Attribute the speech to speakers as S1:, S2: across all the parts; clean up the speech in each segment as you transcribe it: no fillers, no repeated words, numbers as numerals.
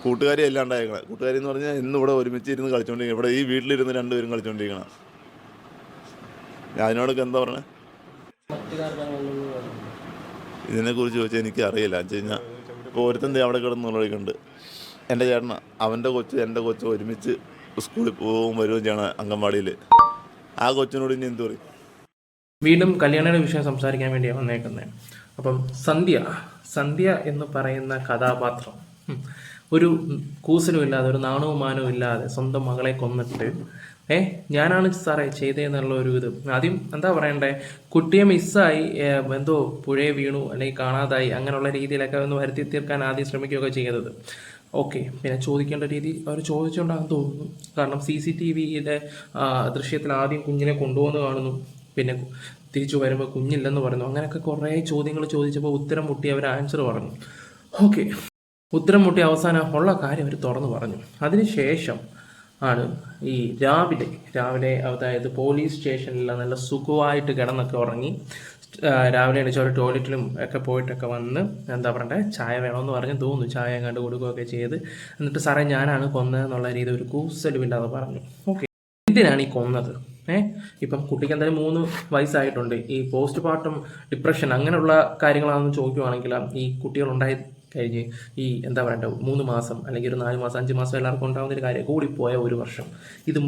S1: കൂട്ടുകാരി അല്ലാണ്ടായേക്കണം. കൂട്ടുകാരി എന്ന് പറഞ്ഞാൽ ഇന്ന് ഇവിടെ ഒരുമിച്ച് ഇരുന്ന് കളിച്ചുകൊണ്ടിരിക്കണം. ഇവിടെ ഈ വീട്ടിലിരുന്ന് രണ്ടുപേരും കളിച്ചുകൊണ്ടിരിക്കണം. അതിനോടൊക്കെ എന്താ പറഞ്ഞത്? ഇതിനെക്കുറിച്ച് ചോദിച്ചാൽ എനിക്ക് അറിയില്ല. എന്ന് വെച്ച് കഴിഞ്ഞാൽ ഇപ്പോൾ ഒരുത്തൻ്റെ അവിടെ കിടന്നുള്ളതൊക്കെയുണ്ട്. എൻ്റെ ചേട്ടന അവൻ്റെ കൊച്ച് എൻ്റെ കൊച്ച് ഒരുമിച്ച് സ്കൂളിൽ പോവും വരികയും ചെയ്യണം അംഗൻവാടിയിൽ. ആ കൊച്ചിനോട് ഇനി എന്ത് പറയും?
S2: വീണ്ടും കല്യാണയുടെ വിഷയം സംസാരിക്കാൻ വേണ്ടിയാണ് വന്നേക്കുന്നത്. അപ്പം സന്ധ്യ എന്ന് പറയുന്ന കഥാപാത്രം ഒരു കൂസലും ഇല്ലാതെ, ഒരു നാണവും മാനവും ഇല്ലാതെ സ്വന്തം മകളെ കൊന്നിട്ട് ഞാനാണ് സാറേ ചെയ്തതെന്നുള്ള ഒരു ഇത് ആദ്യം എന്താ പറയണ്ടേ, കുട്ടിയെ മിസ്സായി, എന്തോ പുഴയെ വീണു അല്ലെങ്കിൽ കാണാതായി അങ്ങനെയുള്ള രീതിയിലൊക്കെ ഒന്ന് വരുത്തി തീർക്കാൻ ആദ്യം ശ്രമിക്കുകയൊക്കെ ചെയ്തത്. ഓക്കെ, പിന്നെ ചോദിക്കേണ്ട രീതി അവർ ചോദിച്ചുകൊണ്ടാണെന്ന് തോന്നുന്നു. കാരണം CCTVയുടെ ദൃശ്യത്തിൽ ആദ്യം കുഞ്ഞിനെ കൊണ്ടുപോകുന്ന കാണുന്നു, പിന്നെ തിരിച്ചു വരുമ്പോൾ കുഞ്ഞില്ലെന്ന് പറയുന്നു. അങ്ങനെയൊക്കെ കുറേ ചോദ്യങ്ങൾ ചോദിച്ചപ്പോൾ ഉത്തരം മുട്ടി അവർ ആൻസർ പറഞ്ഞു. ഓക്കെ, ഉത്തരം മുട്ടി അവസാനം ഉള്ള കാര്യം അവർ തുറന്നു പറഞ്ഞു. അതിനുശേഷം ആണ് ഈ രാവിലെ അതായത് പോലീസ് സ്റ്റേഷനിൽ നല്ല സുഖമായിട്ട് കിടന്നൊക്കെ ഉറങ്ങി, രാവിലെ എണീച്ച് ഒരു ടോയ്ലറ്റിലും ഒക്കെ പോയിട്ടൊക്കെ വന്ന് എന്താ പറയണ്ടേ, ചായ വേണമെന്ന് പറഞ്ഞ് തോന്നുന്നു, ചായ കണ്ട് കൊടുക്കുകയൊക്കെ ചെയ്ത്, എന്നിട്ട് സാറേ ഞാനാണ് കൊന്നതെന്നുള്ള രീതി ഒരു കൂസലുമില്ലാതെ പറഞ്ഞു. ഓക്കെ, എന്തിനാണ് ഈ കൊന്നത്? ഇപ്പം കുട്ടിക്ക് എന്തായാലും 3 വയസ്സായിട്ടുണ്ട്. ഈ പോസ്റ്റ് പാർട്ടം ഡിപ്രഷൻ അങ്ങനെയുള്ള കാര്യങ്ങളാണെന്ന് ചോദിക്കുവാണെങ്കിൽ ഈ കുട്ടികളുണ്ടായി കഴിഞ്ഞ് ഈ എന്താ പറയണ്ട 3 മാസം അല്ലെങ്കിൽ ഒരു 4 മാസം 5 മാസം എല്ലാവർക്കും ഉണ്ടാകുന്ന ഒരു കാര്യം, കൂടിപ്പോയ 1 വർഷം, ഇത്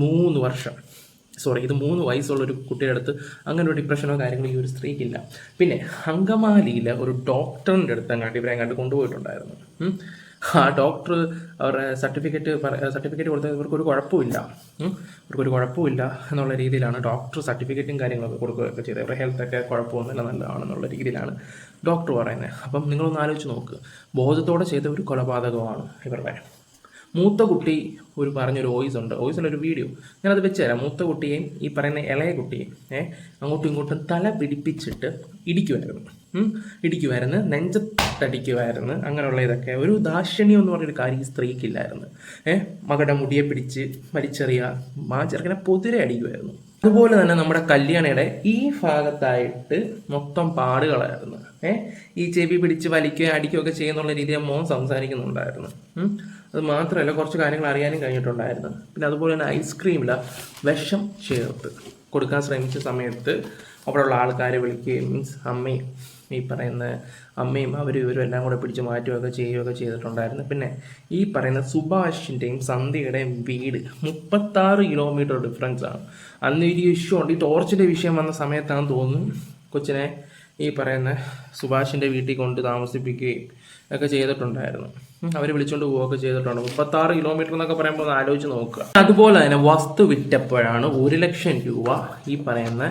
S2: 3 വയസ്സുള്ള ഒരു കുട്ടിയുടെ അടുത്ത് അങ്ങനെ ഒരു ഡിപ്രഷനോ കാര്യങ്ങളോ ഈ ഒരു സ്ത്രീക്കില്ല. പിന്നെ അങ്കമാലിയിൽ ഒരു ഡോക്ടറിൻ്റെ അടുത്ത് ഇവരെ കൊണ്ടുപോയിട്ടുണ്ടായിരുന്നു. ആ ഡോക്ടർ അവരുടെ സർട്ടിഫിക്കറ്റ് കൊടുത്തത് ഇവർക്കൊരു കുഴപ്പമില്ല എന്നുള്ള രീതിയിലാണ് ഡോക്ടർ സർട്ടിഫിക്കറ്റും കാര്യങ്ങളൊക്കെ കൊടുക്കുകയൊക്കെ ചെയ്തത്. ഇവരുടെ ഹെൽത്തൊക്കെ കുഴപ്പമൊന്നുമില്ല, നല്ലതാണെന്നുള്ള രീതിയിലാണ് ഡോക്ടർ പറയുന്നത്. അപ്പം നിങ്ങളൊന്ന് ആലോചിച്ച് നോക്ക്, ബോധത്തോടെ ചെയ്ത ഒരു കൊലപാതകമാണ് ഇവരുടെ. മൂത്ത കുട്ടി പറഞ്ഞൊരു വോയിസുള്ളൊരു വീഡിയോ ഞാനത് വെച്ചുതരാം. മൂത്ത കുട്ടിയെയും ഈ പറയുന്ന ഇളയ കുട്ടിയും അങ്ങോട്ടും ഇങ്ങോട്ടും തല പിടിപ്പിച്ചിട്ട് ഇടിക്കുമായിരുന്നു, നെഞ്ചത്തടിക്കുമായിരുന്നു. അങ്ങനെയുള്ള ഇതൊക്കെ ഒരു ദാക്ഷിണ്യം എന്ന് പറഞ്ഞൊരു കാര്യം ഈ സ്ത്രീക്കില്ലായിരുന്നു. മകളുടെ മുടിയെ പിടിച്ച് ചെറുക്കനെ പൊതിരെ അടിക്കുമായിരുന്നു. അതുപോലെ തന്നെ നമ്മുടെ കല്യാണിയുടെ ഈ ഭാഗത്തായിട്ട് മൊത്തം പാടുകളായിരുന്നു. ഈ ചെവി പിടിച്ച് വലിക്കുകയും അടിക്കുകയൊക്കെ ചെയ്യുന്നുള്ള രീതിയിൽ മോൻ സംസാരിക്കുന്നുണ്ടായിരുന്നു. അത് മാത്രമല്ല കുറച്ച് കാര്യങ്ങൾ അറിയാനും കഴിഞ്ഞിട്ടുണ്ടായിരുന്നു. പിന്നെ അതുപോലെ തന്നെ ഐസ്ക്രീമിൽ വിഷം ചേർത്ത് കൊടുക്കാൻ ശ്രമിച്ച സമയത്ത് അവിടെയുള്ള ആൾക്കാരെ വിളിക്കുകയും അമ്മയും ഈ പറയുന്ന അമ്മയും ഇവരും എല്ലാം കൂടെ പിടിച്ച് മാറ്റുകയൊക്കെ ചെയ്യുകയൊക്കെ ചെയ്തിട്ടുണ്ടായിരുന്നു. പിന്നെ ഈ പറയുന്ന സുഭാഷിൻ്റെയും സന്ധ്യയുടെയും വീട് 36 കിലോമീറ്റർ ഡിഫറൻസ് ആണ്. അന്ന് ഒരു ഇഷ്യൂ ഉണ്ട്, ഈ ടോർച്ചിൻ്റെ വിഷയം വന്ന സമയത്താണെന്ന് തോന്നുന്നു കൊച്ചിനെ ഈ പറയുന്ന സുഭാഷിൻ്റെ വീട്ടിൽ കൊണ്ട് താമസിപ്പിക്കുകയും ഒക്കെ ചെയ്തിട്ടുണ്ടായിരുന്നു. അവർ വിളിച്ചുകൊണ്ട് പോവുകയൊക്കെ ചെയ്തിട്ടുണ്ട്. 36 കിലോമീറ്റർ എന്നൊക്കെ പറയുമ്പോൾ ഒന്ന് ആലോചിച്ച് നോക്കുക. അതുപോലെ തന്നെ വസ്തു വിറ്റപ്പോഴാണ് 1 ലക്ഷം രൂപ ഈ പറയുന്ന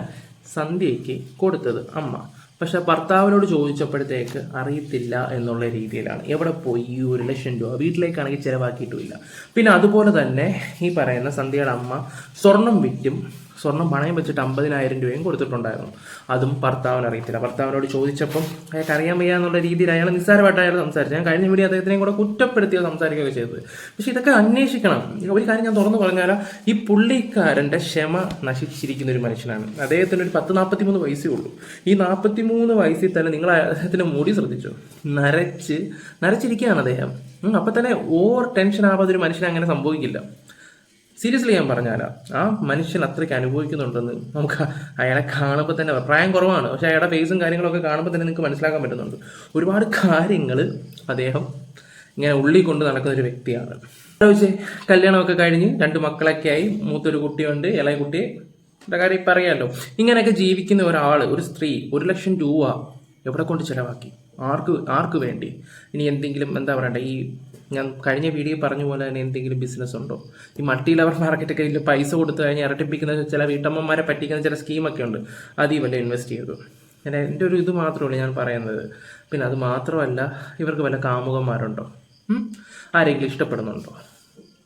S2: സന്ധ്യയ്ക്ക് കൊടുത്തത് അമ്മ. പക്ഷെ ഭർത്താവിനോട് ചോദിച്ചപ്പോഴത്തേക്ക് അറിയത്തില്ല എന്നുള്ള രീതിയിലാണ്. എവിടെ പോയി ഈ 1 ലക്ഷം രൂപ? വീട്ടിലേക്കാണെങ്കിൽ ചിലവാക്കിയിട്ടുമില്ല. പിന്നെ അതുപോലെ തന്നെ ഈ പറയുന്ന സന്ധ്യയുടെ അമ്മ സ്വർണം പണയം വെച്ചിട്ട് 50,000 രൂപയും കൊടുത്തിട്ടുണ്ടായിരുന്നു. അതും ഭർത്താവിന് അറിയത്തില്ല. ഭർത്താവിനോട് ചോദിച്ചപ്പം അയാൾക്ക് അറിയാൻ വയ്യ എന്നുള്ള രീതിയിൽ അയാൾ നിസ്സാരമായിട്ട് അയാൾ സംസാരിച്ചു. ഞാൻ കഴിഞ്ഞ വീഡിയോ അദ്ദേഹത്തിനെയും കൂടെ കുറ്റപ്പെടുത്തിയോ സംസാരിക്കുകയൊക്കെ ചെയ്തത്. പക്ഷെ ഇതൊക്കെ അന്വേഷിക്കണം. ഒരു കാര്യം ഞാൻ തുറന്നു പറഞ്ഞാൽ, ഈ പുള്ളിക്കാരൻ്റെ ക്ഷമ നശിച്ചിരിക്കുന്ന ഒരു മനുഷ്യനാണ്. അദ്ദേഹത്തിന് ഒരു 43 വയസ്സേ ഉള്ളൂ. ഈ 43 വയസ്സിൽ തന്നെ നിങ്ങൾ അദ്ദേഹത്തിൻ്റെ മുടി ശ്രദ്ധിച്ചു, നരച്ചിരിക്കുകയാണ് അദ്ദേഹം. അപ്പം തന്നെ ഓവർ ടെൻഷൻ ആവാതെ ഒരു മനുഷ്യനെ അങ്ങനെ സംഭവിക്കില്ല. സീരിയസ്ലി ഞാൻ പറഞ്ഞാലാ, ആ മനുഷ്യൻ അത്രയ്ക്ക് അനുഭവിക്കുന്നുണ്ടെന്ന് നമുക്ക് അയാളെ കാണുമ്പോൾ തന്നെ, പ്രായം കുറവാണ് പക്ഷെ അയാളുടെ ഫേസും കാര്യങ്ങളൊക്കെ കാണുമ്പോൾ തന്നെ നിങ്ങൾക്ക് മനസ്സിലാക്കാൻ പറ്റുന്നുണ്ട്. ഒരുപാട് കാര്യങ്ങൾ അദ്ദേഹം ഇങ്ങനെ ഉള്ളിൽ കൊണ്ട് നടക്കുന്ന ഒരു വ്യക്തിയാണ്. ആലോചിച്ച് കല്യാണമൊക്കെ കഴിഞ്ഞ് 2 മക്കളൊക്കെ ആയി, മൂത്തൊരു കുട്ടിയുണ്ട്, ഇളയ കുട്ടിയെ കാര്യം ഇപ്പം അറിയാമല്ലോ. ഇങ്ങനെയൊക്കെ ജീവിക്കുന്ന ഒരു സ്ത്രീ 1 ലക്ഷം രൂപ എവിടെ കൊണ്ട് ചിലവാക്കി? ആർക്ക് വേണ്ടി? ഇനി എന്തെങ്കിലും എന്താ പറയണ്ടേ, ഈ ഞാൻ കഴിഞ്ഞ വീഡിയോ പറഞ്ഞ പോലെ തന്നെ എന്തെങ്കിലും ബിസിനസ് ഉണ്ടോ? ഈ മൾട്ടി ലെവൽ മാർക്കറ്റൊക്കെ ഇതിൽ പൈസ കൊടുത്തു കഴിഞ്ഞാൽ ഇരട്ടിപ്പിക്കുന്ന ചില വീട്ടമ്മമാരെ പറ്റിക്കുന്ന ചില സ്കീമൊക്കെ ഉണ്ട്, അതിൽ വല്ല ഇൻവെസ്റ്റ് ചെയ്തു. എൻ്റെ ഒരു ഇത് മാത്രമല്ല ഞാൻ പറയുന്നത്. പിന്നെ അത് മാത്രമല്ല, ഇവർക്ക് വല്ല കാമുകന്മാരുണ്ടോ? ആരെങ്കിലും ഇഷ്ടപ്പെടുന്നുണ്ടോ?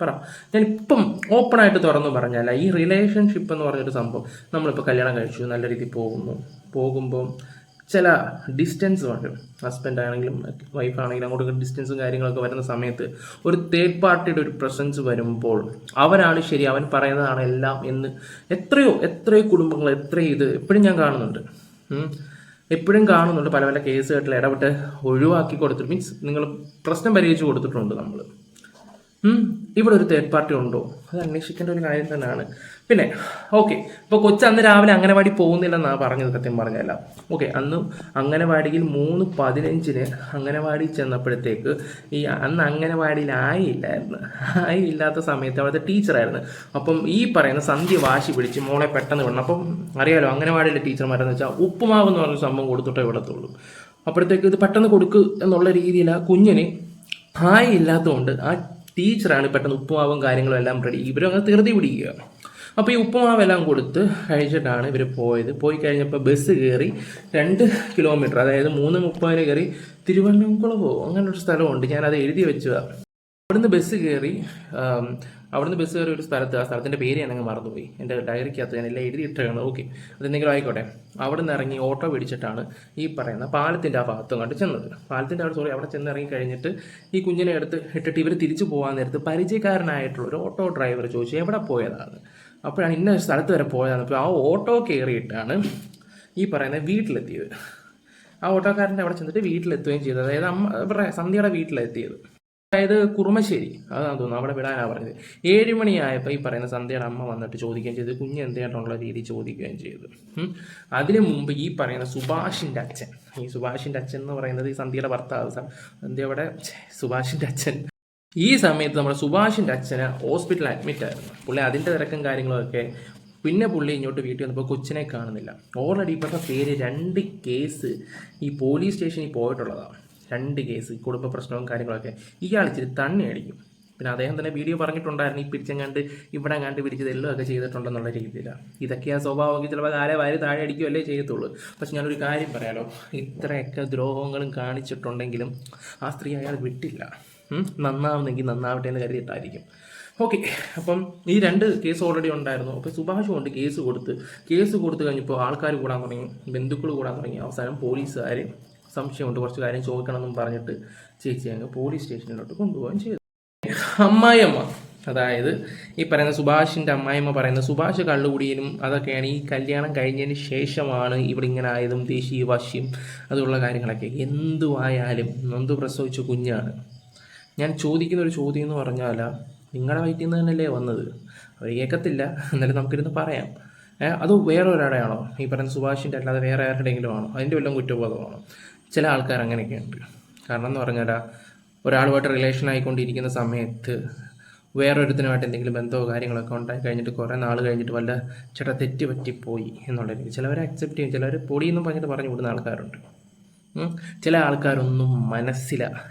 S2: പറ. ഞാനിപ്പം ഓപ്പണായിട്ട് തുറന്നു പറഞ്ഞാൽ, ഈ റിലേഷൻഷിപ്പ് എന്ന് പറഞ്ഞൊരു സംഭവം, നമ്മളിപ്പോൾ കല്യാണം കഴിച്ചു, നല്ല രീതിയിൽ പോകുമ്പം ചില ഡിസ്റ്റൻസ് വരും. ഹസ്ബൻഡ് ആണെങ്കിലും വൈഫാണെങ്കിലും അങ്ങോട്ട് ഡിസ്റ്റൻസും കാര്യങ്ങളൊക്കെ വരുന്ന സമയത്ത് ഒരു തേർഡ് പാർട്ടിയുടെ ഒരു പ്രസൻസ് വരുമ്പോൾ അവനാണ് ശരി, അവൻ പറയുന്നതാണ് എല്ലാം എന്ന് എത്രയോ കുടുംബങ്ങൾ എപ്പോഴും ഞാൻ കാണുന്നുണ്ട്. പല പല കേസുകളിൽ ഇടപെട്ട് ഒഴിവാക്കി കൊടുത്തിട്ട്, മീൻസ് നിങ്ങൾ പ്രശ്നം പരിഹരിച്ച് കൊടുത്തിട്ടുണ്ട് നമ്മൾ. ഇവിടെ ഒരു തേർഡ് പാർട്ടി ഉണ്ടോ, അത് അന്വേഷിക്കേണ്ട ഒരു കാര്യം തന്നെയാണ്. പിന്നെ ഓക്കെ, ഇപ്പോൾ കൊച്ചു അന്ന് രാവിലെ അംഗനവാടി പോകുന്നില്ലെന്നാണ് പറഞ്ഞത്. സത്യം പറഞ്ഞല്ല, ഓക്കെ, അന്ന് അംഗനവാടിയിൽ 3:15 അംഗനവാടി ചെന്നപ്പോഴത്തേക്ക് അന്ന് അംഗനവാടിയിൽ ആയില്ലാത്ത സമയത്ത് അവിടുത്തെ ടീച്ചറായിരുന്നു. അപ്പം ഈ പറയുന്ന സന്ധ്യ വാശി പിടിച്ച് മോളെ പെട്ടെന്ന് വിടണം. അപ്പം അറിയാലോ അംഗനവാടിയിലെ ടീച്ചർമാരെന്ന് വെച്ചാൽ ഉപ്പുമാവ് എന്ന് പറഞ്ഞ സംഭവം കൊടുത്തിട്ടേ വിടത്തുള്ളൂ. അപ്പോഴത്തേക്ക് ഇത് പെട്ടെന്ന് കൊടുക്ക് എന്നുള്ള രീതിയിൽ ആ കുഞ്ഞിന് ഇല്ലാത്തതുകൊണ്ട് ആ ടീച്ചറാണ് പെട്ടെന്ന് ഉപ്പുമാവും കാര്യങ്ങളും എല്ലാം റെഡി. ഇവരങ്ങ് ധൃതി പിടിക്കുക. അപ്പോൾ ഈ ഉപ്പുമാവെല്ലാം കൊടുത്ത് കഴിച്ചിട്ടാണ് ഇവർ പോയത്. പോയി കഴിഞ്ഞപ്പോൾ ബസ് കയറി 2 കിലോമീറ്റർ, അതായത് 3:30 കയറി തിരുവനന്തപുരമോ അങ്ങനൊരു സ്ഥലമുണ്ട്, ഞാനത് എഴുതി വെച്ചതാണ്. അവിടുന്ന് ബസ് കയറി ഒരു സ്ഥലത്ത്, ആ സ്ഥലത്തിൻ്റെ പേര് ഞാനങ്ങ് മറന്നുപോയി, എൻ്റെ ഡയറിക്കകത്ത് ഞാനെല്ലാം എഴുതിയിട്ടാണ്. ഓക്കെ, അതെന്തെങ്കിലും ആയിക്കോട്ടെ. അവിടെ നിന്ന് ഇറങ്ങി ഓട്ടോ പിടിച്ചിട്ടാണ് ഈ പറയുന്ന പാലത്തിൻ്റെ ആ ഭാഗത്തും കണ്ട് ചെന്നത്. പാലത്തിൻ്റെ അവിടെ ചെന്ന് ഇറങ്ങി കഴിഞ്ഞിട്ട് ഈ കുഞ്ഞിനെ ഇട്ടിട്ട് ഇവർ തിരിച്ചു പോകാൻ നേരത്ത് പരിചയക്കാരനായിട്ടുള്ള ഒരു ഓട്ടോ ഡ്രൈവർ ചോദിച്ചു എവിടെ പോയതാണ്. അപ്പോഴാണ് ഇന്ന സ്ഥലത്ത് വരെ പോയതാണ്. അപ്പോൾ ആ ഓട്ടോ കയറിയിട്ടാണ് ഈ പറയുന്ന വീട്ടിലെത്തിയത്. ആ ഓട്ടോക്കാരൻ്റെ അവിടെ ചെന്നിട്ട് വീട്ടിലെത്തുകയും ചെയ്തത്, അതായത് സന്ധ്യയുടെ വീട്ടിലെത്തിയത്. അതായത് കുറുമശ്ശേരി, അതാണെന്ന് തോന്നുന്നു, അവിടെ വിടാനാണ് പറഞ്ഞത്. 7 മണിയായപ്പോൾ ഈ പറയുന്ന സന്ധ്യയുടെ അമ്മ വന്നിട്ട് ചോദിക്കുകയും ചെയ്തു, കുഞ്ഞ് എന്തായിട്ടുള്ള രീതി ചോദിക്കുകയും ചെയ്തു. അതിനു മുമ്പ് ഈ പറയുന്ന സുഭാഷിൻ്റെ അച്ഛൻ, ഈ സുഭാഷിൻ്റെ അച്ഛൻ എന്ന് പറയുന്നത് ഈ സന്ധ്യയുടെ ഭർത്താവ്, സന്ധ്യയുടെ സുഭാഷിൻ്റെ അച്ഛൻ. ഈ സമയത്ത് നമ്മുടെ സുഭാഷിൻ്റെ അച്ഛന് ഹോസ്പിറ്റലിൽ അഡ്മിറ്റ് ആയിരുന്നു. പുള്ളി അതിൻ്റെ തിരക്കും കാര്യങ്ങളൊക്കെ. പിന്നെ പുള്ളി ഇങ്ങോട്ട് വീട്ടിൽ വന്നപ്പോൾ കൊച്ചിനെ കാണുന്നില്ല. ഓൾറെഡി ഇപ്പോഴത്തെ പേര് 2 കേസ് ഈ പോലീസ് സ്റ്റേഷനിൽ പോയിട്ടുള്ളതാണ്. 2 കേസ് കുടുംബ പ്രശ്നവും കാര്യങ്ങളൊക്കെ. ഇയാൾ ഇച്ചിരി തണ്ണി അടിക്കും. പിന്നെ അദ്ദേഹം തന്നെ വീഡിയോ പറഞ്ഞിട്ടുണ്ടായിരുന്നു, ഈ പിടിച്ചെങ്ങാണ്ട് ഇവിടെ കണ്ട് പിടിച്ചത് എല്ലാം ഒക്കെ ചെയ്തിട്ടുണ്ടെന്നുള്ള രീതിയിലാണ്. ഇതൊക്കെയാ സ്വഭാവമെങ്കിൽ ചിലപ്പോൾ വാരി താഴെ അടിക്കുകയല്ലേ ചെയ്യത്തുള്ളൂ. പക്ഷെ ഞാനൊരു കാര്യം പറയാലോ, ഇത്രയൊക്കെ ദ്രോഹങ്ങളും കാണിച്ചിട്ടുണ്ടെങ്കിലും ആ സ്ത്രീ അയാൾ വിട്ടില്ല. നന്നാവുന്നെങ്കിൽ നന്നാവട്ടെ എന്ന് കരുതിയിട്ടായിരിക്കും. ഓക്കെ, അപ്പം ഈ 2 കേസ് ഓൾറെഡി ഉണ്ടായിരുന്നു. അപ്പോൾ സുഭാഷ് കൊണ്ട് കേസ് കൊടുത്ത് കഴിഞ്ഞപ്പോൾ ആൾക്കാർ കൂടാൻ തുടങ്ങി, ബന്ധുക്കൾ കൂടാൻ തുടങ്ങി. അവസാനം പോലീസുകാർ സംശയമുണ്ട്, കുറച്ച് കാര്യം ചോദിക്കണമെന്നും പറഞ്ഞിട്ട് ചേച്ചി അങ്ങ് പോലീസ് സ്റ്റേഷനിലോട്ട് കൊണ്ടുപോവുകയും ചെയ്തു. അമ്മായിയമ്മ, അതായത് ഈ പറയുന്ന സുഭാഷിൻ്റെ അമ്മായിയമ്മ പറയുന്നത് സുഭാഷ് കള്ളുകുടിയനും അതൊക്കെയാണ്. ഈ കല്യാണം കഴിഞ്ഞതിന് ശേഷമാണ് ഇവിടെ ഇങ്ങനെ ആയതും ദേശീയ വാശ്യം അതുള്ള കാര്യങ്ങളൊക്കെ. എന്തുവായാലും നൊന്ത് പ്രസവിച്ച കുഞ്ഞാണ്. ഞാൻ ചോദിക്കുന്ന ഒരു ചോദ്യം എന്ന് പറഞ്ഞാൽ, നിങ്ങളുടെ വയറ്റിൽ നിന്ന് തന്നെയല്ലേ വന്നത്? അവർ കേൾക്കത്തില്ല, എന്നാലും നമുക്കിരുന്ന് പറയാം. അത് വേറെ ഒരാടെയാണോ ഈ പറയുന്ന സുഭാഷിൻ്റെ, അല്ലാതെ വേറെ ആരുടെയെങ്കിലും ആണോ? അതിൻ്റെ വല്ലതും കുറ്റബോധമാണോ? ചില ആൾക്കാർ അങ്ങനെയൊക്കെ ഉണ്ട്. കാരണം എന്ന് പറഞ്ഞാൽ ഒരാളുമായിട്ട് റിലേഷൻ ആയിക്കൊണ്ടിരിക്കുന്ന സമയത്ത് വേറൊരുത്തിനുമായിട്ട് എന്തെങ്കിലും ബന്ധമോ കാര്യങ്ങളൊക്കെ ഉണ്ടായി കഴിഞ്ഞിട്ട് കുറേ നാൾ കഴിഞ്ഞിട്ട് വല്ല ചേട്ടാ തെറ്റ് പറ്റിപ്പോയി എന്നുള്ള രീതി ചിലവരെ അക്സെപ്റ്റ് ചെയ്യും, ചിലവർ പൊടിയെന്നും പറഞ്ഞിട്ട് പറഞ്ഞു വിടുന്ന ആൾക്കാരുണ്ട്. ചില ആൾക്കാരൊന്നും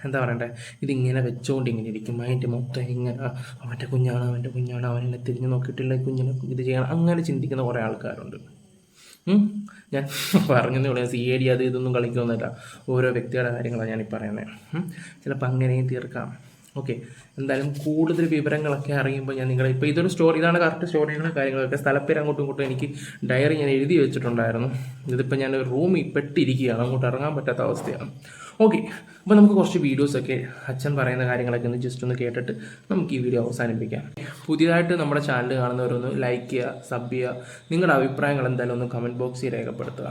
S2: എന്താ പറയണ്ടേ, ഇതിങ്ങനെ വെച്ചുകൊണ്ട് ഇങ്ങനെ ഇരിക്കും, മൈൻഡ് മൊത്തം ഇങ്ങനെ അവൻ്റെ കുഞ്ഞാണ് അവനെന്നെ തിരിഞ്ഞു നോക്കിയിട്ടില്ല, കുഞ്ഞിനെ ഇത് ചെയ്യണം, അങ്ങനെ ചിന്തിക്കുന്ന കുറേ ആൾക്കാരുണ്ട്. ഞാൻ പറഞ്ഞതേ ഉള്ളൂ, CID അത് ഇതൊന്നും കളിക്കുമെന്നല്ല, ഓരോ വ്യക്തിയുടെ കാര്യങ്ങളാണ് ഞാനീ പറയുന്നത്. ചിലപ്പോൾ അങ്ങനെയും തീർക്കാം. ഓക്കെ, എന്തായാലും കൂടുതൽ വിവരങ്ങളൊക്കെ അറിയുമ്പോൾ ഞാൻ നിങ്ങളെ ഇപ്പോൾ ഇതൊരു സ്റ്റോറി, ഇതാണ് കറക്റ്റ് സ്റ്റോറികളും കാര്യങ്ങളൊക്കെ. സ്ഥലപ്പേര് അങ്ങോട്ടും ഇങ്ങോട്ടും എനിക്ക് ഡയറി ഞാൻ എഴുതി വെച്ചിട്ടുണ്ടായിരുന്നു. ഇതിപ്പോൾ ഞാൻ റൂമിൽ പെട്ടിരിക്കുകയാണ്, അങ്ങോട്ട് ഇറങ്ങാൻ പറ്റാത്ത അവസ്ഥയാണ്. ഓക്കെ, അപ്പോൾ നമുക്ക് കുറച്ച് വീഡിയോസൊക്കെ അച്ഛൻ പറയുന്ന കാര്യങ്ങളൊക്കെ ഒന്ന് ജസ്റ്റ് ഒന്ന് കേട്ടിട്ട് നമുക്ക് ഈ വീഡിയോ അവസാനിപ്പിക്കാം. പുതിയതായിട്ട് നമ്മുടെ ചാനൽ കാണുന്നവരൊന്ന് ലൈക്ക് ചെയ്യുക, സബ് ചെയ്യുക, നിങ്ങളുടെ അഭിപ്രായങ്ങൾ എന്തായാലും ഒന്ന് കമൻറ്റ് ബോക്സിൽ രേഖപ്പെടുത്തുക.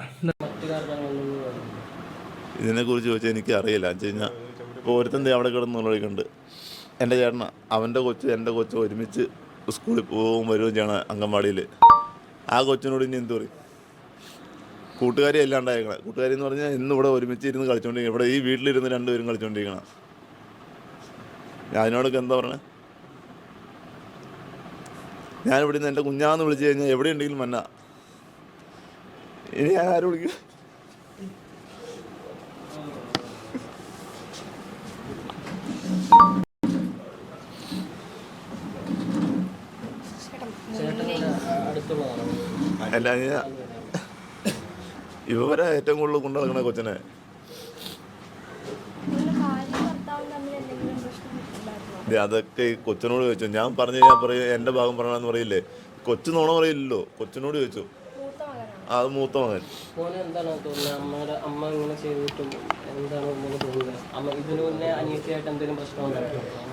S1: ഇതിനെക്കുറിച്ച് ചോദിച്ചാൽ എനിക്ക് അറിയില്ല. എന്ന് വെച്ച് കഴിഞ്ഞാൽ ഇപ്പോൾ ഒരുത്തൻ്റെ അവിടെ കിടന്നുള്ളവരൊക്കെയുണ്ട്. എൻ്റെ ചേട്ടന, അവൻ്റെ കൊച്ച് എൻ്റെ കൊച്ച് ഒരുമിച്ച് സ്കൂളിൽ പോവുകയും വരികയും ചെയ്യണം അംഗൻവാടിയിൽ. ആ കൊച്ചിനോട് ഇനി എന്ത് പറയും? കൂട്ടുകാരി എല്ലാം ഉണ്ടായിരിക്കണം. കൂട്ടുകാരി എന്ന് പറഞ്ഞാൽ ഇന്ന് ഇവിടെ ഒരുമിച്ച് ഇരുന്ന് കളിച്ചുകൊണ്ടിരിക്കണം. ഇവിടെ ഈ വീട്ടിലിരുന്ന് 2 പേരും കളിച്ചുകൊണ്ടിരിക്കണം. അതിനോടൊക്കെ എന്താ പറയണേ? ഞാനിവിടെ നിന്ന് എൻ്റെ കുഞ്ഞാന്ന് വിളിച്ചു കഴിഞ്ഞാൽ എവിടെ ഉണ്ടെങ്കിലും മന്ന. ഇനി ഞാൻ ആരും വിളിക്കും? അല്ല, ഇവരെ ഏറ്റവും കൂടുതൽ കൊണ്ടു നടക്കണ കൊച്ചനെ. അതൊക്കെ ഈ കൊച്ചിനോട് ചോദിച്ചു. ഞാൻ പറയും എൻ്റെ ഭാഗം പറയണമെന്ന് പറയില്ലേ. കൊച്ചു നോണ പറയില്ലല്ലോ, കൊച്ചിനോട് ചോദിച്ചു. അത് മൂത്ത മകൻ.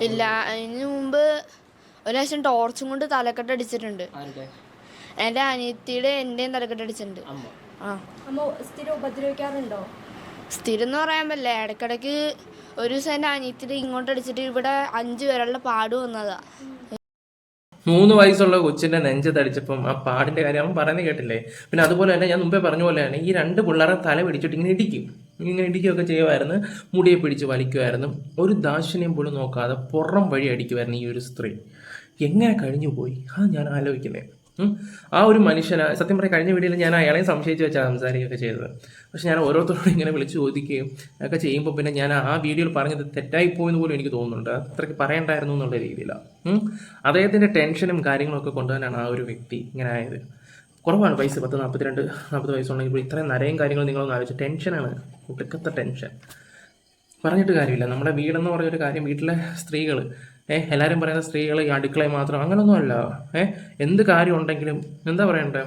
S3: ഇല്ല, അതിന് മുമ്പ് ഒരു പ്രാവശ്യം ടോർച്ചും കൊണ്ട് തലക്കെട്ട് അടിച്ചിട്ടുണ്ട്. എൻ്റെ അനിയത്തിയുടെ എൻ്റെയും തലക്കെട്ട് അടിച്ചിട്ടുണ്ട്. സ്ഥിരം ഉപദ്രവിക്കാറുണ്ടോ? സ്ഥിരം എന്ന് പറയാൻ പറ്റില്ല, ഇടയ്ക്കിടയ്ക്ക് ഒരു ദിവസം എൻ്റെ അനിയത്തിയുടെ ഇങ്ങോട്ട് അടിച്ചിട്ട് ഇവിടെ 5 പേരുള്ള പാട് വന്നതാ.
S2: 3 വയസ്സുള്ള കൊച്ചിന്റെ നെഞ്ചത്തടിച്ചപ്പം ആ പാടിന്റെ കാര്യം അവൻ പറയുന്നത് കേട്ടില്ലേ. പിന്നെ അതുപോലെ തന്നെ ഞാൻ മുമ്പേ പറഞ്ഞ പോലെയാണ് ഈ 2 പിള്ളേരെ തല പിടിച്ചിട്ട് ഇങ്ങനെ ഇടിക്കുകയൊക്കെ ചെയ്യുമായിരുന്നു, മുടിയെ പിടിച്ച് വലിക്കുമായിരുന്നു. ഒരു ദാക്ഷിണ്യം പോലും നോക്കാതെ പുറം വഴി അടിക്കുമായിരുന്നു ഈ ഒരു സ്ത്രീ. എങ്ങനെ കഴിഞ്ഞു പോയി അത് ഞാൻ ആലോചിക്കുന്നത്. ആ ഒരു മനുഷ്യനെ സത്യം പറയാം, കഴിഞ്ഞ വീഡിയോയിൽ ഞാൻ അയാളെയും സംശയിച്ച് വെച്ചാൽ സംസാരിക്കുകയൊക്കെ ചെയ്തത്. പക്ഷെ ഞാൻ ഓരോരുത്തരോടും ഇങ്ങനെ വിളിച്ച് ചോദിക്കുകയും ഒക്കെ ചെയ്യുമ്പോൾ പിന്നെ ഞാൻ ആ വീഡിയോയിൽ പറഞ്ഞത് തെറ്റായിപ്പോയെന്ന് പോലും എനിക്ക് തോന്നുന്നുണ്ട്. അത്രയ്ക്ക് പറയണ്ടായിരുന്നു എന്നുള്ള രീതിയിലാണ്. അദ്ദേഹത്തിൻ്റെ ടെൻഷനും കാര്യങ്ങളൊക്കെ കൊണ്ടുതന്നെയാണ് ആ ഒരു വ്യക്തി ഇങ്ങനെ ആയത്. കുറവാണ് വയസ്സ്, 40 വയസ്സുണ്ടെങ്കിൽ ഇത്രയും നരയും കാര്യങ്ങളും നിങ്ങളൊന്ന് ആലോചിച്ച്. ടെൻഷനാണ്, ഒടുക്കത്തെ ടെൻഷൻ. പറഞ്ഞിട്ട് കാര്യമില്ല. നമ്മുടെ വീടെന്ന് പറഞ്ഞൊരു കാര്യം, വീട്ടിലെ സ്ത്രീകൾ എല്ലാവരും പറയുന്ന സ്ത്രീകൾ ഈ അടുക്കളയിൽ മാത്രം, അങ്ങനൊന്നും അല്ല. എന്ത് കാര്യം ഉണ്ടെങ്കിലും എന്താ പറയണ്ടേ,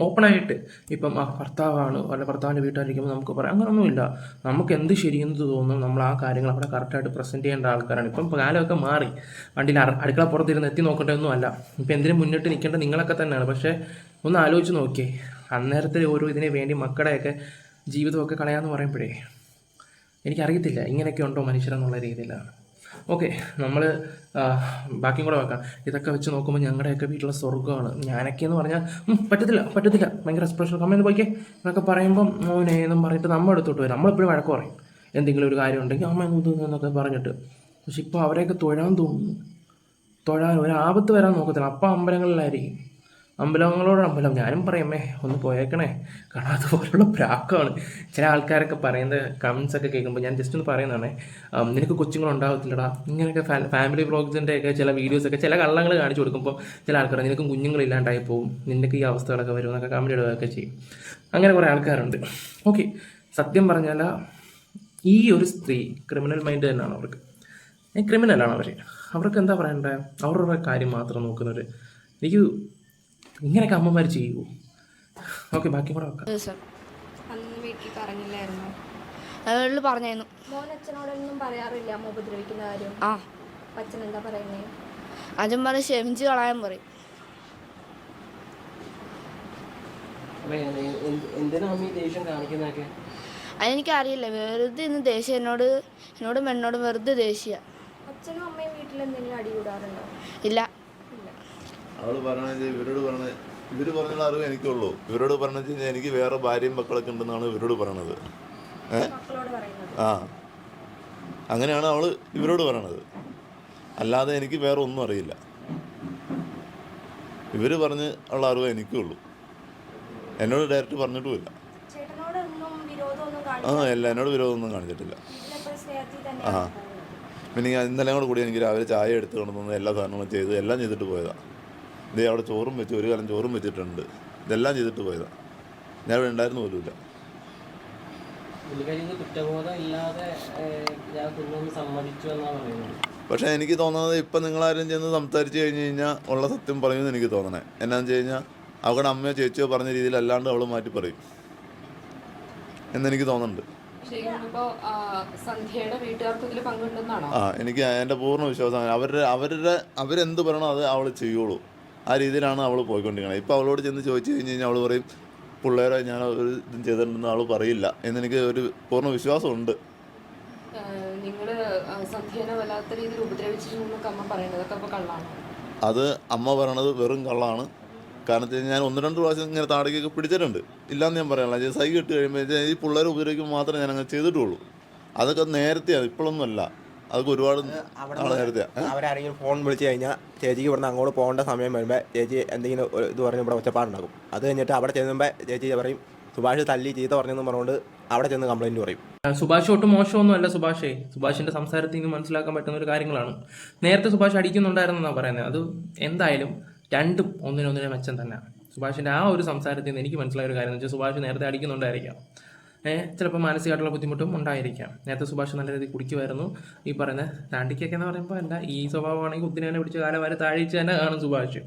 S2: ഓപ്പണായിട്ട് ഇപ്പം ഭർത്താവാണ് അല്ല ഭർത്താവിൻ്റെ വീട്ടിലിരിക്കുമ്പോൾ നമുക്ക് പറയാം, അങ്ങനൊന്നുമില്ല. നമുക്ക് എന്ത് ശരിയെന്ന് തോന്നുന്നു നമ്മൾ ആ കാര്യങ്ങൾ അവിടെ കറക്റ്റായിട്ട് പ്രസൻറ്റ് ചെയ്യേണ്ട ആൾക്കാരാണ്. ഇപ്പം കാലമൊക്കെ മാറി. വണ്ടിയിൽ അടുക്കള പുറത്തിരുന്ന് എത്തി നോക്കേണ്ടതൊന്നും അല്ല. ഇപ്പം എന്തിനും മുന്നിട്ട് നിൽക്കേണ്ട നിങ്ങളൊക്കെ തന്നെയാണ്. പക്ഷേ ഒന്ന് ആലോചിച്ച് നോക്കിയേ, അന്നേരത്തെ ഓരോ ഇതിന് വേണ്ടി മക്കളുടെയൊക്കെ ജീവിതമൊക്കെ കളയാമെന്ന് പറയുമ്പോഴേ എനിക്കറിയത്തില്ല ഇങ്ങനെയൊക്കെ ഉണ്ടോ മനുഷ്യരെന്നുള്ള രീതിയിലാണ്. ഓക്കെ, നമ്മൾ ബാക്കിയും കൂടെ വെക്കാം. ഇതൊക്കെ വെച്ച് നോക്കുമ്പോൾ ഞങ്ങളുടെയൊക്കെ വീട്ടിലെ സ്വർഗ്ഗമാണ്. ഞാനൊക്കെ എന്ന് പറഞ്ഞാൽ പറ്റത്തില്ല ഭയങ്കര സ്പെഷ്യൽ കമ്മയെന്ന് പോയിക്കേ എന്നൊക്കെ പറയുമ്പം മോനേന്നും പറഞ്ഞിട്ട് നമ്മൾ എടുത്തോട്ട് വരും. നമ്മളെപ്പോഴും വഴക്ക് പറയും എന്തെങ്കിലും ഒരു കാര്യം ഉണ്ടെങ്കിൽ അമ്മ എന്നൊക്കെ പറഞ്ഞിട്ട്. പക്ഷെ ഇപ്പോൾ അവരെയൊക്കെ തൊഴാൻ തോന്നുന്നു, തൊഴാൻ ഒരാപത്ത് വരാൻ നോക്കത്തില്ല. അപ്പം അമ്പലങ്ങളിലായിരിക്കും, അമ്പലം. ഞാനും പറയുമേ ഒന്ന് പോയേക്കണേ, കാരണം അതുപോലുള്ള പ്രാക്കാണ്. ചില ആൾക്കാരൊക്കെ പറയുന്ന കമൻസ് ഒക്കെ കേൾക്കുമ്പോൾ ഞാൻ ജസ്റ്റ് ഒന്ന് പറയുന്നതാണേ, നിനക്ക് കൊച്ചുങ്ങളുണ്ടാകത്തില്ലടാ, ഇങ്ങനെയൊക്കെ ഫാമിലി വ്ളോഗ്സിൻ്റെ ഒക്കെ ചില വീഡിയോസൊക്കെ ചില കള്ളങ്ങൾ കാണിച്ചു കൊടുക്കുമ്പോൾ ചില ആൾക്കാർ നിനക്കും കുഞ്ഞുങ്ങളില്ലാണ്ടായി പോകും, നിനക്ക് ഈ അവസ്ഥകളൊക്കെ വരും എന്നൊക്കെ കമൻറ്റ് ഇടുകയൊക്കെ ചെയ്യും. അങ്ങനെ കുറേ ആൾക്കാരുണ്ട്. ഓക്കെ, സത്യം പറഞ്ഞാൽ ഈ ഒരു സ്ത്രീ ക്രിമിനൽ മൈൻഡ് തന്നെയാണ് അവർക്ക്. ക്രിമിനലാണ് അവർക്ക് എന്താ പറയണ്ടേ, അവരുടെ കാര്യം മാത്രം നോക്കുന്നവർ. എനിക്ക് ഇങ്ങനെയൊക്കെ അമ്മമാർ ചെയ്യുമോ? ഓക്കെ, ബാക്കി കൂടെ വെക്കാം.
S4: അന്ന് വീട്ടിൽ പറഞ്ഞില്ലായിരുന്നു?
S3: അവള് പറഞ്ഞായിരുന്നു.
S4: മോൻ അച്ഛനോടൊന്നും പറയാറില്ല അമ്മ ഉപദ്രവിക്കുന്ന കാര്യം? അച്ഛൻ എന്താ പറയുന്നത്?
S3: അച്ഛൻ പറയും ക്ഷമിച്ച് കളയാൻ പറയും. അതെനിക്കറിയില്ല, വെറുതെ ഇന്ന് ദേഷ്യം എന്നോട് വെറുതെ ദേഷ്യ.
S4: അച്ഛനും അമ്മയും വീട്ടിൽ എന്തെങ്കിലും അടി കൂടാറുണ്ടോ?
S3: ഇല്ല.
S1: അവള് പറഞ്ഞത് ഇവര് പറഞ്ഞുള്ള അറിവ് എനിക്കുള്ളൂ. ഇവരോട് പറഞ്ഞത് എനിക്ക് വേറെ ഭാര്യയും മക്കളൊക്കെ ഉണ്ടെന്നാണ് ഇവരോട് പറയണത്. അങ്ങനെയാണ് അവള് ഇവരോട് പറയണത്. അല്ലാതെ എനിക്ക് വേറെ ഒന്നും അറിയില്ല. ഇവര് പറഞ്ഞ് ഉള്ള അറിവ് എനിക്കുള്ളൂ. എന്നോട് ഡയറക്റ്റ് പറഞ്ഞിട്ടുമില്ല. എന്നോട് വിരോധമൊന്നും കാണിച്ചിട്ടില്ല. പിന്നെ ഇന്നലെ കൂടി എനിക്ക് രാവിലെ ചായ എടുത്ത് കൊണ്ടുവന്ന് എല്ലാ സാധനങ്ങളും ചെയ്ത് എല്ലാം ചെയ്തിട്ട് പോയതാണ്. ഇതേ അവിടെ ചോറും വെച്ച്, ഒരു കാലം ചോറും വെച്ചിട്ടുണ്ട്. ഇതെല്ലാം ചെയ്തിട്ട് പോയതാണ്. ഞാൻ ഇവിടെ ഉണ്ടായിരുന്നു പോലുമില്ല. പക്ഷേ എനിക്ക് തോന്നുന്നത് ഇപ്പം നിങ്ങളാരും ചെന്ന് സംസാരിച്ച് കഴിഞ്ഞ് കഴിഞ്ഞാൽ ഉള്ള സത്യം പറയുമെന്ന് എനിക്ക് തോന്നണേ. എന്നാന്ന് വെച്ച് കഴിഞ്ഞാൽ അവളുടെ അമ്മയോ ചേച്ചിയോ പറഞ്ഞ രീതിയിൽ അല്ലാണ്ട് അവൾ മാറ്റി പറയും എന്നെനിക്ക് തോന്നുന്നുണ്ട്. എനിക്ക് എൻ്റെ പൂർണ്ണ വിശ്വാസമാണ്. അവരെന്ത് പറയണോ അത് അവൾ ചെയ്യുള്ളൂ. ആ രീതിയിലാണ് അവൾ പോയിക്കൊണ്ടിരിക്കുന്നത്. ഇപ്പോൾ അവളോട് ചെന്ന് ചോദിച്ചു കഴിഞ്ഞ് കഴിഞ്ഞാൽ അവൾ പറയും പിള്ളേരെ ഞാൻ ഒരു ഇതും ചെയ്തിട്ടുണ്ടെന്ന് അവൾ പറയില്ല എന്നെനിക്ക് ഒരു പൂർണ്ണ വിശ്വാസമുണ്ട്. അത് അമ്മ പറയണത് വെറും കള്ളാണ്. കാരണം വെച്ച് ഞാൻ 1-2 പ്രാവശ്യം ഇങ്ങനെ താടകയൊക്കെ പിടിച്ചിട്ടുണ്ട്. ഇല്ലയെന്ന് ഞാൻ പറയാനുള്ള സൈ കിട്ടി കഴിയുമ്പോൾ ഈ പിള്ളേരെ ഉപദ്രവിക്കുമ്പോൾ മാത്രമേ ഞാൻ അങ്ങനെ ചെയ്തിട്ടുള്ളൂ. അതൊക്കെ നേരത്തെയാണ്, ഇപ്പോഴൊന്നും അല്ല. അതൊക്കെ ഒരുപാട് നേരത്തെയാണ്.
S5: അവരാരെങ്കിലും ഫോൺ വിളിച്ച് കഴിഞ്ഞാൽ ചേച്ചിക്ക് ഇവിടുന്ന് അങ്ങോട്ട് പോകേണ്ട സമയം വരുമ്പോൾ ചേച്ചി എന്തെങ്കിലും ഇത് പറഞ്ഞ് ഇവിടെ ഒച്ചപ്പാടുണ്ടാക്കും. അത് കഴിഞ്ഞിട്ട് അവിടെ ചെല്ലുമ്പോൾ ചേച്ചി പറയും സുഭാഷ് തല്ലി ചീത്ത പറഞ്ഞെന്ന് പറഞ്ഞുകൊണ്ട് അവിടെ ചെന്ന് കംപ്ലൈൻറ്റ് പറയും.
S2: സുഭാഷ് ഒട്ടും മോശമൊന്നും അല്ല. സുഭാഷിൻ്റെ സംസാരത്തിൽ നിന്ന് മനസ്സിലാക്കാൻ പറ്റുന്ന ഒരു കാര്യങ്ങളാണ്. നേരത്തെ സുഭാഷ് അടിക്കുന്നുണ്ടായിരുന്നെന്നാണ് പറയുന്നത്. അത് എന്തായാലും രണ്ടും ഒന്നിനൊന്നിനെ മെച്ചം തന്നെ. സുഭാഷിൻ്റെ ആ ഒരു സംസാരത്തിൽ നിന്ന് എനിക്ക് മനസ്സിലായ ഒരു കാര്യം എന്ന് വെച്ചാൽ സുഭാഷ് നേരത്തെ അടിക്കുന്നുണ്ടായിരിക്കാം. ചിലപ്പോൾ മാനസികമായിട്ടുള്ള ബുദ്ധിമുട്ടും ഉണ്ടായിരിക്കാം. നേരത്തെ സുഭാഷ് നല്ല രീതിയിൽ കുടിക്കുമായിരുന്നു. ഈ പറയുന്ന താണ്ടിക്കൊക്കെ എന്ന് പറയുമ്പോൾ അല്ല, ഈ സ്വഭാവമാണെങ്കിൽ കുത്തിനെ തന്നെ പിടിച്ച് കാലം വരെ താഴ്ച തന്നെ കാണും സുഭാഷ്.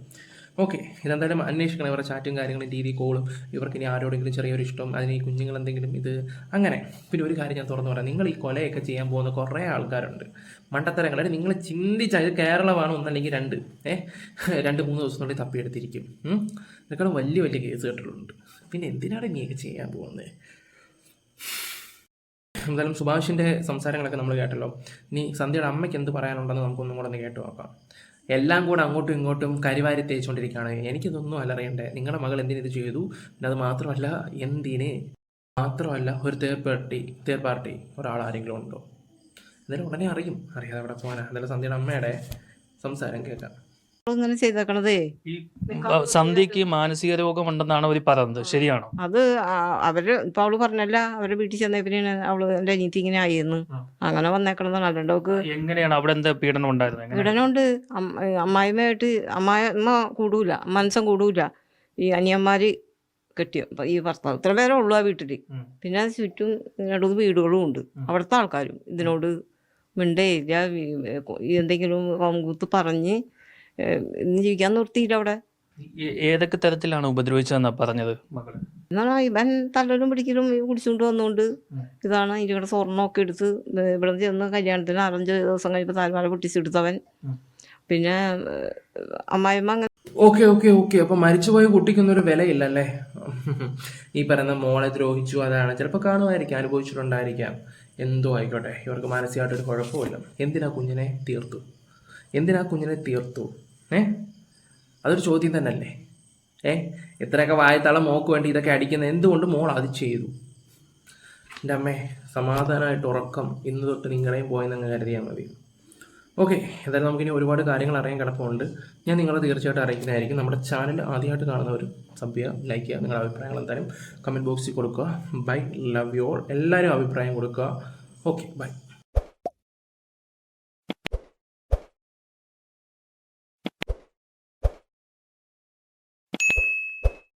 S2: ഓക്കെ, ഇതെന്തായാലും അന്വേഷിക്കണം ഇവരുടെ ചാറ്റും കാര്യങ്ങളും രീതി കോളും. ഇവർക്ക് ഇനി ആരോടെങ്കിലും ചെറിയൊരു ഇഷ്ടം, അതിന് ഈ കുഞ്ഞുങ്ങൾ എന്തെങ്കിലും ഇത് അങ്ങനെ. പിന്നെ ഒരു കാര്യം ഞാൻ തുറന്നു പറയാം, നിങ്ങൾ ഈ കൊലയൊക്കെ ചെയ്യാൻ പോകുന്ന കുറേ ആൾക്കാരുണ്ട്, മണ്ടത്തരങ്ങൾ. അതായത് നിങ്ങൾ ചിന്തിച്ചാൽ ഇത് കേരളമാണ് ഒന്നല്ലെങ്കിൽ 2-3 ദിവസത്തിനുള്ളിൽ തപ്പിയെടുത്തിരിക്കും. ഇതിനേക്കാളും വലിയ വലിയ കേസ് കെട്ടുകളുണ്ട്. പിന്നെ എന്തിനാണ് നീയൊക്കെ ചെയ്യാൻ പോകുന്നത്? എന്തായാലും സുഭാഷിൻ്റെ സംസാരങ്ങളൊക്കെ നമ്മൾ കേട്ടല്ലോ. ഇനി സന്ധ്യയുടെ അമ്മയ്ക്ക് എന്ത് പറയാനുണ്ടെന്ന് നമുക്കൊന്നും കൂടെ ഒന്ന് കേട്ട് നോക്കാം. എല്ലാം കൂടെ അങ്ങോട്ടും ഇങ്ങോട്ടും കരിവാരി തേച്ചുകൊണ്ടിരിക്കുകയാണ്. എനിക്കിതൊന്നും അല്ല അറിയണ്ടേ, നിങ്ങളുടെ മകൾ എന്തിനിത് ചെയ്തു, പിന്നെ അത് മാത്രമല്ല ഒരു തേർഡ് പാർട്ടി ഒരാൾ ആരെങ്കിലും ഉണ്ടോ, എന്തായാലും ഉടനെ അറിയാതെ അവിടെ പോകാനാ. എന്തായാലും സന്ധ്യയുടെ അമ്മയുടെ സംസാരം കേൾക്കാം.
S6: ഇങ്ങനെ ചെയ്തേക്കണതേ
S7: ഈ സന്ധ്യക്ക് മാനസിക രോഗം ഉണ്ടെന്നാണ് അവർ പറയുന്നത്, ശരിയാണോ?
S6: അത് അവര് ഇപ്പൊ അവള് പറഞ്ഞല്ല, അവരുടെ വീട്ടിൽ ചെന്ന പിന്നെ അവള് എന്റെ അനിയത്തി ഇങ്ങനെ ആയിരുന്നു, അങ്ങനെ വന്നേക്കണതാണ്. അല്ലാണ്ട് അവക്ക്
S7: എങ്ങനെയാണ് അവിടെ എന്താ പീഡനം ഉണ്ടായിരുന്നത്?
S6: പീഡനമുണ്ട്. അമ്മായിമ്മയായിട്ട് അമ്മായിമ്മ കൂടൂല, മനസ്സം കൂടൂല. ഈ അനിയന്മാര് കെട്ടിയോ ഈ ഭർത്താവ് ഇത്ര പേരേ ഉള്ളൂ ആ വീട്ടില്. പിന്നെ അത് ചുറ്റും 2-3 വീടുകളും ഉണ്ട്. അവിടുത്തെ ആൾക്കാരും ഇതിനോട് മിണ്ടേയില്ല. എന്തെങ്കിലും കൊങ്കൂത്ത് പറഞ്ഞ് ഇന്ന് ജീവിക്കാൻ നിർത്തിയില്ല അവിടെ.
S7: ഏതൊക്കെ തരത്തിലാണ് ഉപദ്രവിച്ചതെന്നാ പറഞ്ഞത് മകള്?
S6: എന്നാണ് ഇവൻ തല്ലലും പിടിക്കലും കുടിച്ചുകൊണ്ട് വന്നുകൊണ്ട് ഇതാണ് ഇതിവിടെ സ്വർണ്ണമൊക്കെ എടുത്ത് ഇവിടെ ചെന്ന് കല്യാണത്തിന് 5 ദിവസം കഴിഞ്ഞപ്പോൾ താൽമാല പൊട്ടിച്ചെടുത്തവൻ. പിന്നെ അമ്മായിമ്മ അങ്ങനെ.
S2: ഓക്കെ അപ്പം മരിച്ചുപോയ കുട്ടിക്കൊന്നും ഒരു വിലയില്ലല്ലേ? ഈ പറയുന്ന മോളെ ദ്രോഹിച്ചു, അതാണ് ചിലപ്പോൾ കാണുമായിരിക്കാം, അനുഭവിച്ചിട്ടുണ്ടായിരിക്കാം. എന്തോ ആയിക്കോട്ടെ, ഇവർക്ക് മാനസികമായിട്ടൊരു കുഴപ്പമില്ല. എന്തിനാ കുഞ്ഞിനെ തീർത്തു? അതൊരു ചോദ്യം തന്നെയല്ലേ? എത്രയൊക്കെ വായത്താള മോക്ക് വേണ്ടി ഇതൊക്കെ അടിക്കുന്നത്, എന്തുകൊണ്ട് മോൾ അത് ചെയ്തു? എൻ്റെ അമ്മേ, സമാധാനമായിട്ട് ഉറക്കം ഇന്ന് തൊട്ട് നിങ്ങളെയും പോയെന്നങ്ങ് കരുതിയാൽ മതി. ഓക്കെ, എന്തായാലും നമുക്കിനി ഒരുപാട് കാര്യങ്ങൾ അറിയാൻ കിടപ്പുണ്ട്. ഞാൻ നിങ്ങളെ തീർച്ചയായിട്ടും അറിയിക്കുന്നതായിരിക്കും. നമ്മുടെ ചാനൽ ആദ്യമായിട്ട് കാണുന്നവർ സബ് ചെയ്യുക, ലൈക്ക് ചെയ്യുക, നിങ്ങളുടെ അഭിപ്രായങ്ങൾ എന്തായാലും കമൻറ്റ് ബോക്സിൽ കൊടുക്കുക. Bye, love you all. എല്ലാവരും അഭിപ്രായം കൊടുക്കുക. Okay, by.